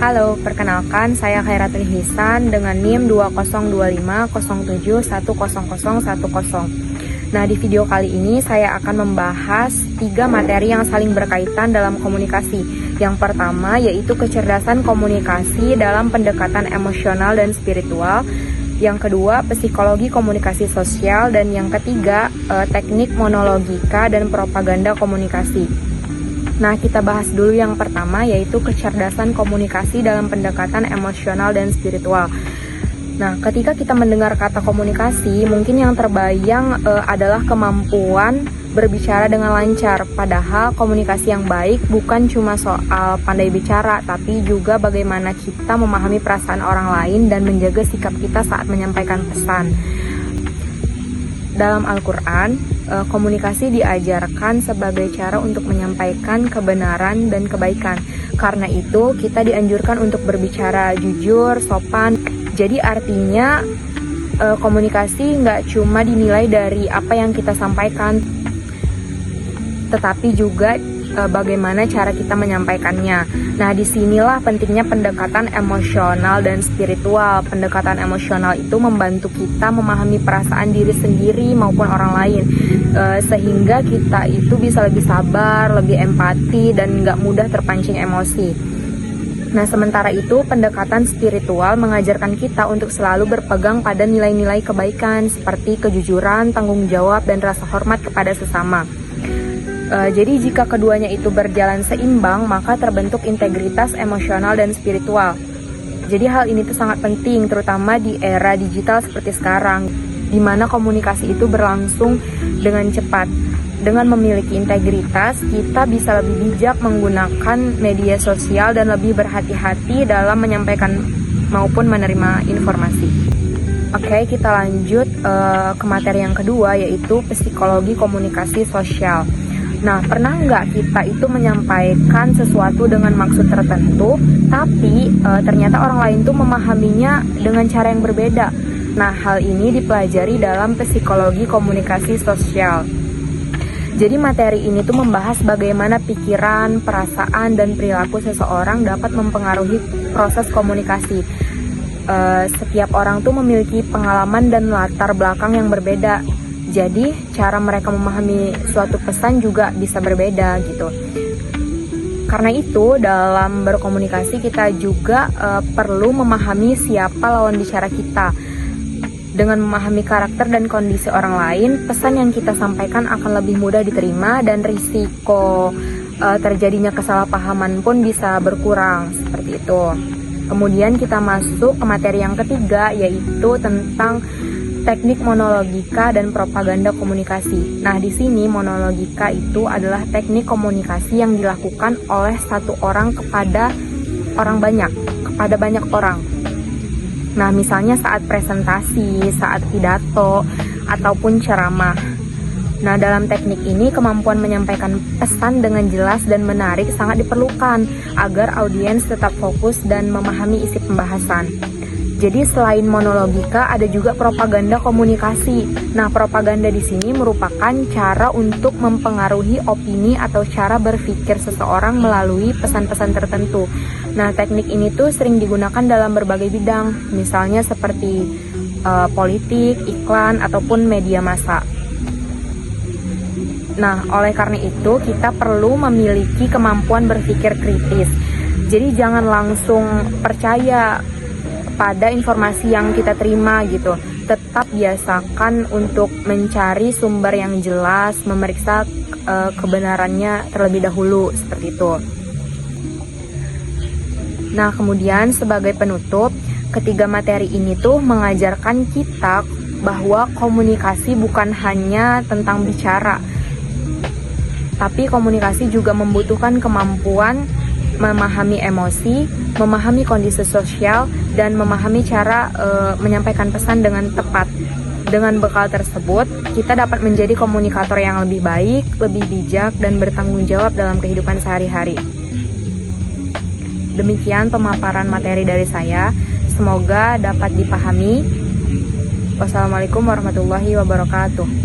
Halo, perkenalkan saya Khairatul Hisan dengan NIM 20250710010010. Nah, di video kali ini saya akan membahas 3 materi yang saling berkaitan dalam komunikasi. Yang pertama yaitu kecerdasan komunikasi dalam pendekatan emosional dan spiritual. Yang kedua, psikologi komunikasi sosial. Dan yang ketiga, teknik monologika dan propaganda komunikasi. Nah, kita bahas dulu yang pertama yaitu kecerdasan komunikasi dalam pendekatan emosional dan spiritual. Nah, ketika kita mendengar kata komunikasi, mungkin yang terbayang adalah kemampuan berbicara dengan lancar. Padahal komunikasi yang baik bukan cuma soal pandai bicara, tapi juga bagaimana kita memahami perasaan orang lain dan menjaga sikap kita saat menyampaikan pesan. Dalam Al-Quran, komunikasi diajarkan sebagai cara untuk menyampaikan kebenaran dan kebaikan. Karena itu, kita dianjurkan untuk berbicara jujur, sopan. Jadi artinya, komunikasi nggak cuma dinilai dari apa yang kita sampaikan, tetapi juga bagaimana cara kita menyampaikannya. Nah, disinilah pentingnya pendekatan emosional dan spiritual. Pendekatan emosional itu membantu kita memahami perasaan diri sendiri maupun orang lain, sehingga kita itu bisa lebih sabar, lebih empati, dan nggak mudah terpancing emosi. Nah, sementara itu pendekatan spiritual mengajarkan kita untuk selalu berpegang pada nilai-nilai kebaikan seperti kejujuran, tanggung jawab, dan rasa hormat kepada sesama. Jadi jika keduanya itu berjalan seimbang, maka terbentuk integritas emosional dan spiritual. Jadi hal ini tuh sangat penting, terutama di era digital seperti sekarang, di mana komunikasi itu berlangsung dengan cepat. Dengan memiliki integritas, kita bisa lebih bijak menggunakan media sosial dan lebih berhati-hati dalam menyampaikan maupun menerima informasi. Oke, kita lanjut ke materi yang kedua, yaitu psikologi komunikasi sosial. Nah, pernah nggak kita itu menyampaikan sesuatu dengan maksud tertentu, tapi ternyata orang lain tuh memahaminya dengan cara yang berbeda. Nah, hal ini dipelajari dalam psikologi komunikasi sosial. Jadi materi ini tuh membahas bagaimana pikiran, perasaan, dan perilaku seseorang dapat mempengaruhi proses komunikasi. Setiap orang tuh memiliki pengalaman dan latar belakang yang berbeda. Jadi cara mereka memahami suatu pesan juga bisa berbeda gitu. Karena itu dalam berkomunikasi kita juga perlu memahami siapa lawan bicara kita. Dengan memahami karakter dan kondisi orang lain, pesan yang kita sampaikan akan lebih mudah diterima dan risiko terjadinya kesalahpahaman pun bisa berkurang, seperti itu. Kemudian kita masuk ke materi yang ketiga, yaitu tentang teknik monologika dan propaganda komunikasi. Nah, di sini monologika itu adalah teknik komunikasi yang dilakukan oleh satu orang kepada orang banyak, kepada banyak orang. Nah, misalnya saat presentasi, saat pidato, ataupun ceramah. Nah, dalam teknik ini kemampuan menyampaikan pesan dengan jelas dan menarik sangat diperlukan agar audiens tetap fokus dan memahami isi pembahasan. Jadi selain monologika ada juga propaganda komunikasi. Nah, propaganda di sini merupakan cara untuk mempengaruhi opini atau cara berpikir seseorang melalui pesan-pesan tertentu. Nah, teknik ini tuh sering digunakan dalam berbagai bidang, misalnya seperti politik, iklan, ataupun media massa. Nah, oleh karena itu kita perlu memiliki kemampuan berpikir kritis. Jadi jangan langsung percaya pada informasi yang kita terima gitu. Tetap biasakan untuk mencari sumber yang jelas, memeriksa kebenarannya terlebih dahulu, seperti itu. Nah, kemudian sebagai penutup, ketiga materi ini tuh mengajarkan kita bahwa komunikasi bukan hanya tentang bicara, tapi komunikasi juga membutuhkan kemampuan memahami emosi, memahami kondisi sosial, dan memahami cara menyampaikan pesan dengan tepat. Dengan bekal tersebut, kita dapat menjadi komunikator yang lebih baik, lebih bijak, dan bertanggung jawab dalam kehidupan sehari-hari. Demikian pemaparan materi dari saya. Semoga dapat dipahami. Wassalamualaikum warahmatullahi wabarakatuh.